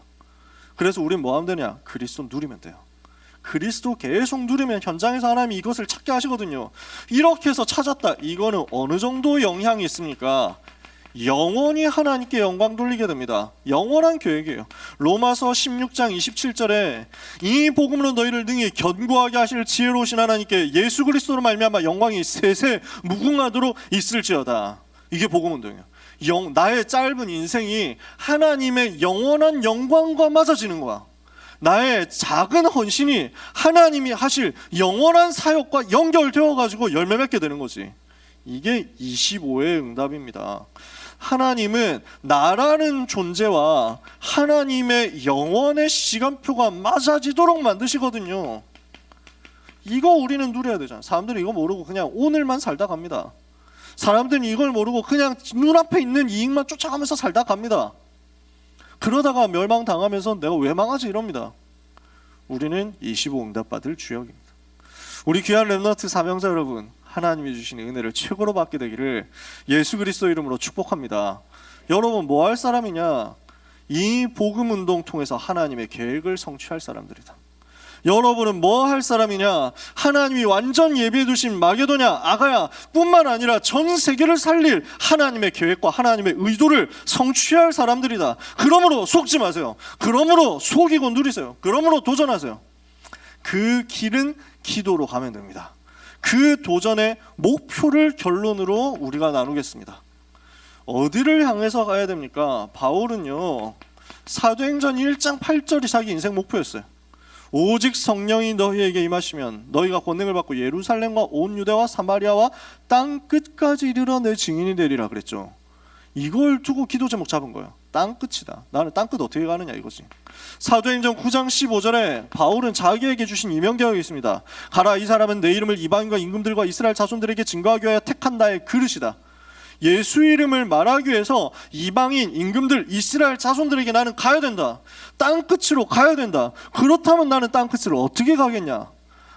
그래서 우린 뭐 하면 되냐? 그리스도 누리면 돼요. 그리스도 계속 누리면 현장에서 하나님이 이것을 찾게 하시거든요. 이렇게 해서 찾았다. 이거는 어느 정도 영향이 있습니까? 영원히 하나님께 영광 돌리게 됩니다. 영원한 계획이에요. 로마서 16장 27절에 이 복음으로 너희를 능히 견고하게 하실 지혜로우신 하나님께 예수 그리스도로 말미암아 영광이 세세 무궁하도록 있을지어다. 이게 복음 운동이에요. 나의 짧은 인생이 하나님의 영원한 영광과 맞아지는 거야. 나의 작은 헌신이 하나님이 하실 영원한 사역과 연결되어 가지고 열매 맺게 되는 거지. 이게 25의 응답입니다. 하나님은 나라는 존재와 하나님의 영원의 시간표가 맞아지도록 만드시거든요. 이거 우리는 누려야 되잖아. 사람들이 이거 모르고 그냥 오늘만 살다 갑니다. 사람들은 이걸 모르고 그냥 눈앞에 있는 이익만 쫓아가면서 살다 갑니다. 그러다가 멸망당하면서 내가 왜 망하지 이럽니다. 우리는 25 응답받을 주역입니다. 우리 귀한 렘넌트 사명자 여러분, 하나님이 주신 은혜를 최고로 받게 되기를 예수 그리스도 이름으로 축복합니다. 여러분 뭐 할 사람이냐? 이 복음 운동 통해서 하나님의 계획을 성취할 사람들이다. 여러분은 뭐 할 사람이냐? 하나님이 완전 예비해 두신 마게도냐, 아가야 뿐만 아니라 전 세계를 살릴 하나님의 계획과 하나님의 의도를 성취할 사람들이다. 그러므로 속지 마세요. 그러므로 속이고 누리세요. 그러므로 도전하세요. 그 길은 기도로 가면 됩니다. 그 도전의 목표를 결론으로 우리가 나누겠습니다. 어디를 향해서 가야 됩니까? 바울은요, 사도행전 1장 8절이 자기 인생 목표였어요. 오직 성령이 너희에게 임하시면 너희가 권능을 받고 예루살렘과 온 유대와 사마리아와 땅 끝까지 이르러 내 증인이 되리라 그랬죠. 이걸 두고 기도 제목 잡은 거예요. 땅 끝이다. 나는 땅 끝 어떻게 가느냐 이거지. 사도행전 9장 15절에 바울은 자기에게 주신 이명계약이 있습니다. 가라, 이 사람은 내 이름을 이방인과 임금들과 이스라엘 자손들에게 증거하기 위하여 택한 나의 그릇이다. 예수 이름을 말하기 위해서 이방인, 임금들, 이스라엘 자손들에게 나는 가야 된다. 땅 끝으로 가야 된다. 그렇다면 나는 땅 끝으로 어떻게 가겠냐?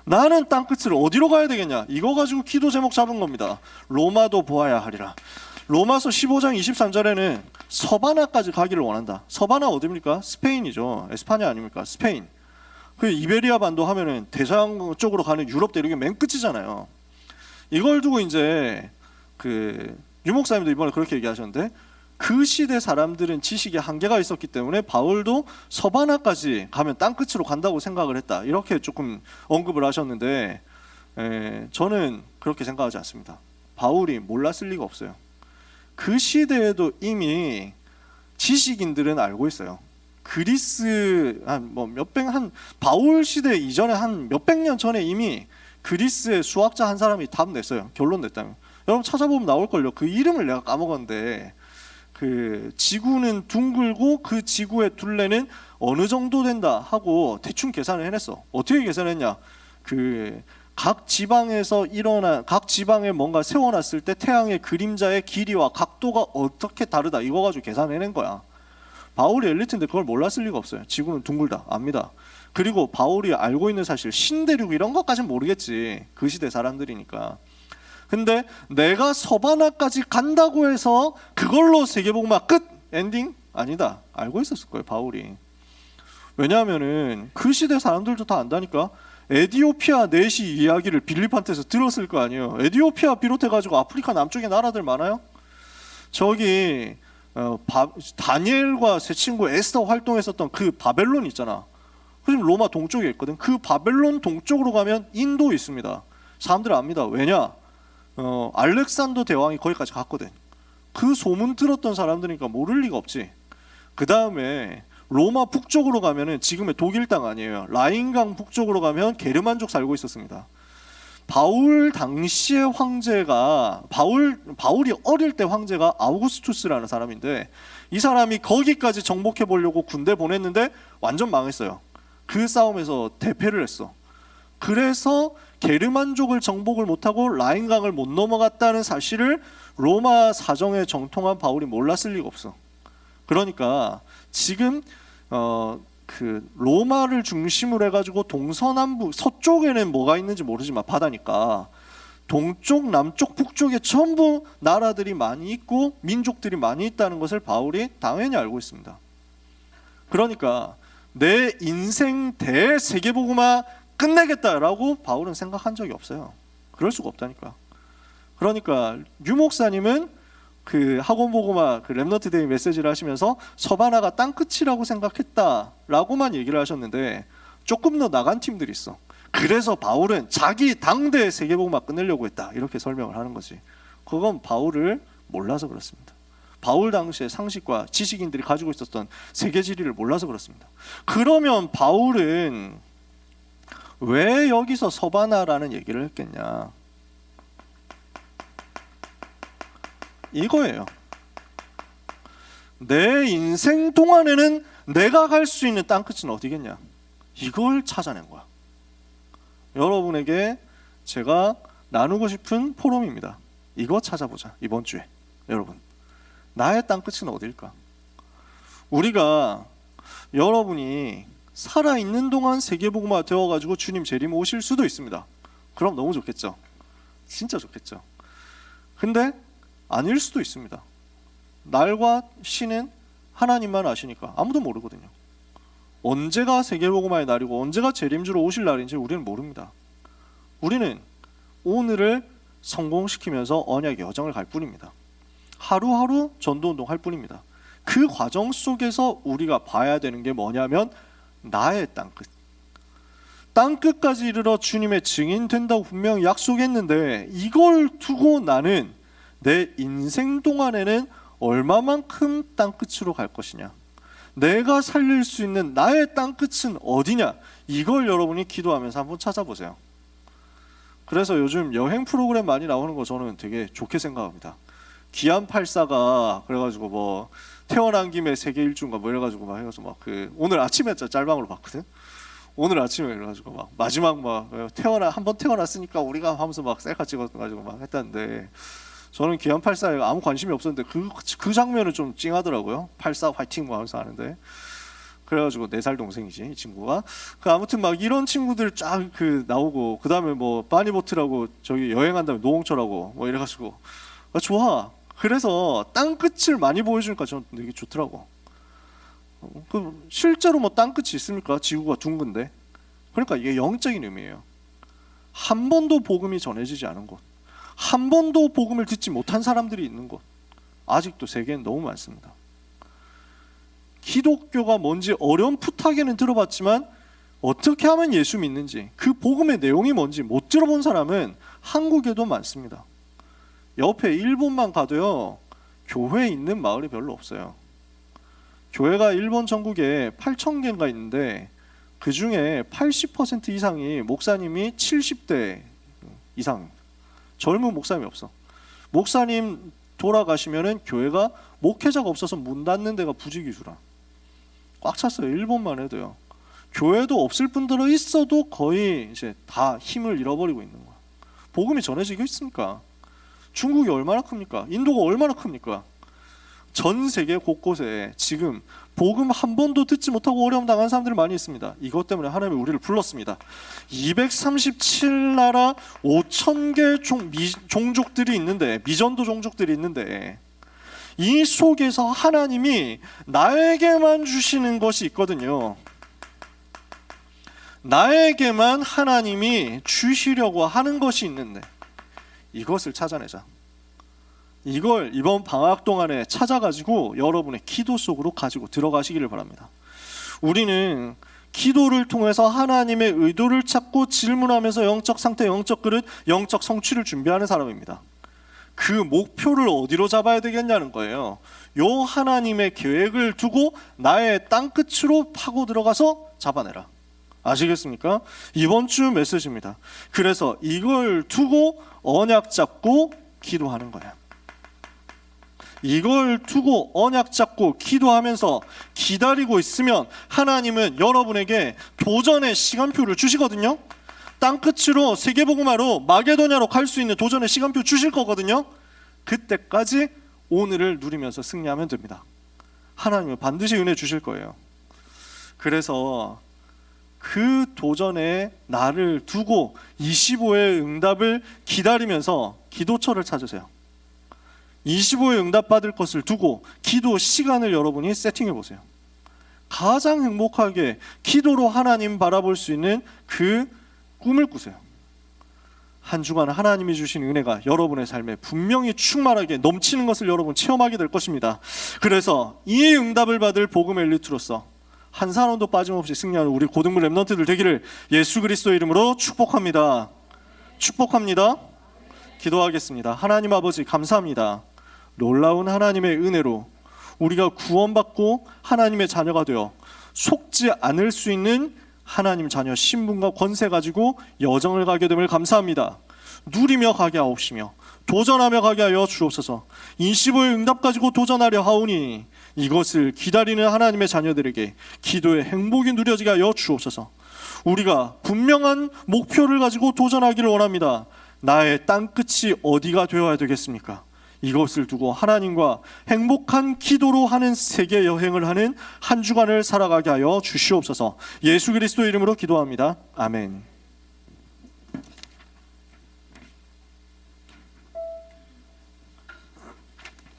나는 땅 끝으로 어디로 가야 되겠냐? 이거 가지고 기도 제목 잡은 겁니다. 로마도 보아야 하리라. 로마서 15장 23절에는 서바나까지 가기를 원한다. 서바나 어디입니까? 스페인이죠. 에스파냐 아닙니까? 스페인. 그 이베리아 반도 하면은 대서양 쪽으로 가는 유럽 대륙의 맨 끝이잖아요. 이걸 두고 이제 유 목사님도 이번에 그렇게 얘기하셨는데, 그 시대 사람들은 지식에 한계가 있었기 때문에 바울도 서바나까지 가면 땅 끝으로 간다고 생각을 했다. 이렇게 조금 언급을 하셨는데, 저는 그렇게 생각하지 않습니다. 바울이 몰랐을 리가 없어요. 그 시대에도 이미 지식인들은 알고 있어요. 그리스 한 바울 시대 이전에 한 몇백 년 전에 이미 그리스의 수학자 한 사람이 답 냈어요. 결론 냈다면. 여러분 찾아보면 나올걸요. 그 이름을 내가 까먹었는데, 그 지구는 둥글고 그 지구의 둘레는 어느 정도 된다 하고 대충 계산을 해냈어. 어떻게 계산했냐? 각 지방에서 각 지방에 뭔가 세워놨을 때 태양의 그림자의 길이와 각도가 어떻게 다르다, 이거 가지고 계산해낸 거야. 바울이 엘리트인데 그걸 몰랐을 리가 없어요. 지구는 둥글다 압니다. 그리고 바울이 알고 있는 사실, 신대륙 이런 것까지는 모르겠지. 그 시대 사람들이니까. 근데 내가 서바나까지 간다고 해서 그걸로 세계복음화 끝! 엔딩? 아니다. 알고 있었을 거예요, 바울이. 왜냐하면은 그 시대 사람들도 다 안다니까. 에디오피아 내시 이야기를 빌립한테서 들었을 거 아니에요. 에디오피아 비롯해가지고 아프리카 남쪽에 나라들 많아요. 저기 다니엘과 세 친구 에스더 활동했었던 그 바벨론 있잖아. 지금 로마 동쪽에 있거든. 그 바벨론 동쪽으로 가면 인도 있습니다. 사람들 압니다. 왜냐? 알렉산더 대왕이 거기까지 갔거든. 그 소문 들었던 사람들이니까 모를 리가 없지. 그 다음에 로마 북쪽으로 가면은 지금의 독일 땅 아니에요. 라인강 북쪽으로 가면 게르만족 살고 있었습니다. 바울 당시의 황제가 바울이 어릴 때 황제가 아우구스투스라는 사람인데, 이 사람이 거기까지 정복해 보려고 군대 보냈는데 완전 망했어요. 그 싸움에서 대패를 했어. 그래서 게르만족을 정복을 못하고 라인강을 못 넘어갔다는 사실을 로마 사정에 정통한 바울이 몰랐을 리가 없어. 그러니까 지금 로마를 중심으로 해가지고 동서남북 서쪽에는 뭐가 있는지 모르지만 바다니까 동쪽, 남쪽, 북쪽에 전부 나라들이 많이 있고 민족들이 많이 있다는 것을 바울이 당연히 알고 있습니다. 그러니까 내 인생 대세계복음화 끝내겠다라고 바울은 생각한 적이 없어요. 그럴 수가 없다니까. 그러니까 유 목사님은 그 학원복음화 렘넌트 데이 메시지를 하시면서 서바나가 땅끝이라고 생각했다라고만 얘기를 하셨는데, 조금 더 나간 팀들이 있어. 그래서 바울은 자기 당대 세계복음화 끝내려고 했다, 이렇게 설명을 하는 거지. 그건 바울을 몰라서 그렇습니다. 바울 당시의 상식과 지식인들이 가지고 있었던 세계 지리를 몰라서 그렇습니다. 그러면 바울은 왜 여기서 서바나라는 얘기를 했겠냐? 이거예요. 내 인생 동안에는 내가 갈 수 있는 땅끝은 어디겠냐? 이걸 찾아낸 거야. 여러분에게 제가 나누고 싶은 포럼입니다. 이거 찾아보자. 이번 주에 여러분, 나의 땅끝은 어딜까? 우리가 여러분이 살아있는 동안 세계복음화 되어가지고 주님 재림 오실 수도 있습니다. 그럼 너무 좋겠죠. 진짜 좋겠죠. 근데 아닐 수도 있습니다. 날과 시는 하나님만 아시니까 아무도 모르거든요. 언제가 세계복음화의 날이고 언제가 재림주로 오실 날인지 우리는 모릅니다. 우리는 오늘을 성공시키면서 언약의 여정을 갈 뿐입니다. 하루하루 전도운동 할 뿐입니다. 그 과정 속에서 우리가 봐야 되는 게 뭐냐면 나의 땅끝. 땅끝까지 이르러 주님의 증인 된다고 분명히 약속했는데 이걸 두고 나는 내 인생 동안에는 얼마만큼 땅끝으로 갈 것이냐, 내가 살릴 수 있는 나의 땅끝은 어디냐, 이걸 여러분이 기도하면서 한번 찾아보세요. 그래서 요즘 여행 프로그램 많이 나오는 거 저는 되게 좋게 생각합니다. 기안84가 그래가지고 뭐 태어난 김에 세계 일주인가 뭐 이래가지고 막 해가지고 막 그 오늘 아침에 짤방으로 봤거든. 오늘 아침에 그래가지고 막 마지막 막 한번 태어났으니까 우리가 하면서 막 셀카 찍어가지고 막 했다는데, 저는 기안84에 아무 관심이 없었는데 그 장면은 좀 찡하더라고요. 84 화이팅 뭐 하면서 하는데, 그래가지고 4살 동생이지 이 친구가. 그 아무튼 막 이런 친구들 쫙 그 나오고, 그 다음에 뭐 바니보트라고 저기 여행한 다음에 노홍철하고 뭐 이래가지고 좋아. 그래서 땅끝을 많이 보여주니까 저는 되게 좋더라고. 그 실제로 뭐 땅끝이 있습니까? 지구가 둥근데. 그러니까 이게 영적인 의미예요. 한 번도 복음이 전해지지 않은 곳, 한 번도 복음을 듣지 못한 사람들이 있는 곳, 아직도 세계엔 너무 많습니다. 기독교가 뭔지 어렴풋하게는 들어봤지만 어떻게 하면 예수 믿는지, 그 복음의 내용이 뭔지 못 들어본 사람은 한국에도 많습니다. 옆에 일본만 가도요, 교회에 있는 마을이 별로 없어요. 교회가 일본 전국에 8,000개인가 있는데 그 중에 80% 이상이 목사님이 70대 이상, 젊은 목사님이 없어. 목사님 돌아가시면은 교회가 목회자가 없어서 문 닫는 데가 부지기수라. 꽉 찼어요. 일본만 해도요. 교회도 없을 뿐더러 있어도 거의 이제 다 힘을 잃어버리고 있는 거야. 복음이 전해지고 있습니까? 중국이 얼마나 큽니까? 인도가 얼마나 큽니까? 전 세계 곳곳에 지금 복음 한 번도 듣지 못하고 어려움 당한 사람들이 많이 있습니다. 이것 때문에 하나님이 우리를 불렀습니다. 237나라 5,000개 종족들이 있는데, 미전도 종족들이 있는데, 이 속에서 하나님이 나에게만 주시는 것이 있거든요. 나에게만 하나님이 주시려고 하는 것이 있는데, 이것을 찾아내자. 이걸 이번 방학 동안에 찾아가지고 여러분의 기도 속으로 가지고 들어가시기를 바랍니다. 우리는 기도를 통해서 하나님의 의도를 찾고 질문하면서 영적 상태, 영적 그릇, 영적 성취를 준비하는 사람입니다. 그 목표를 어디로 잡아야 되겠냐는 거예요. 요 하나님의 계획을 두고 나의 땅끝으로 파고 들어가서 잡아내라. 아시겠습니까? 이번 주 메시지입니다. 그래서 이걸 두고 언약 잡고 기도하는 거예요. 이걸 두고 언약 잡고 기도하면서 기다리고 있으면 하나님은 여러분에게 도전의 시간표를 주시거든요. 땅끝으로 세계복음화로 마게도냐로 갈 수 있는 도전의 시간표 주실 거거든요. 그때까지 오늘을 누리면서 승리하면 됩니다. 하나님은 반드시 은혜 주실 거예요. 그래서 그 도전에 나를 두고 25의 응답을 기다리면서 기도처를 찾으세요. 25의 응답 받을 것을 두고 기도 시간을 여러분이 세팅해 보세요. 가장 행복하게 기도로 하나님 바라볼 수 있는 그 꿈을 꾸세요. 한 주간 하나님이 주신 은혜가 여러분의 삶에 분명히 충만하게 넘치는 것을 여러분 체험하게 될 것입니다. 그래서 이 응답을 받을 복음의 엘리트로서 한 사람도 빠짐없이 승리하는 우리 고등부 랩런트들 되기를 예수 그리스도의 이름으로 축복합니다. 축복합니다. 기도하겠습니다. 하나님 아버지 감사합니다. 놀라운 하나님의 은혜로 우리가 구원받고 하나님의 자녀가 되어 속지 않을 수 있는 하나님 자녀 신분과 권세 가지고 여정을 가게 됨을 감사합니다. 누리며 가게 하옵시며 도전하며 가게 하여 주옵소서. 25의 응답 가지고 도전하려 하오니 이것을 기다리는 하나님의 자녀들에게 기도의 행복이 누려지게 하여 주옵소서. 우리가 분명한 목표를 가지고 도전하기를 원합니다. 나의 땅끝이 어디가 되어야 되겠습니까? 이것을 두고 하나님과 행복한 기도로 하는 세계 여행을 하는 한 주간을 살아가게 하여 주시옵소서. 예수 그리스도 이름으로 기도합니다. 아멘.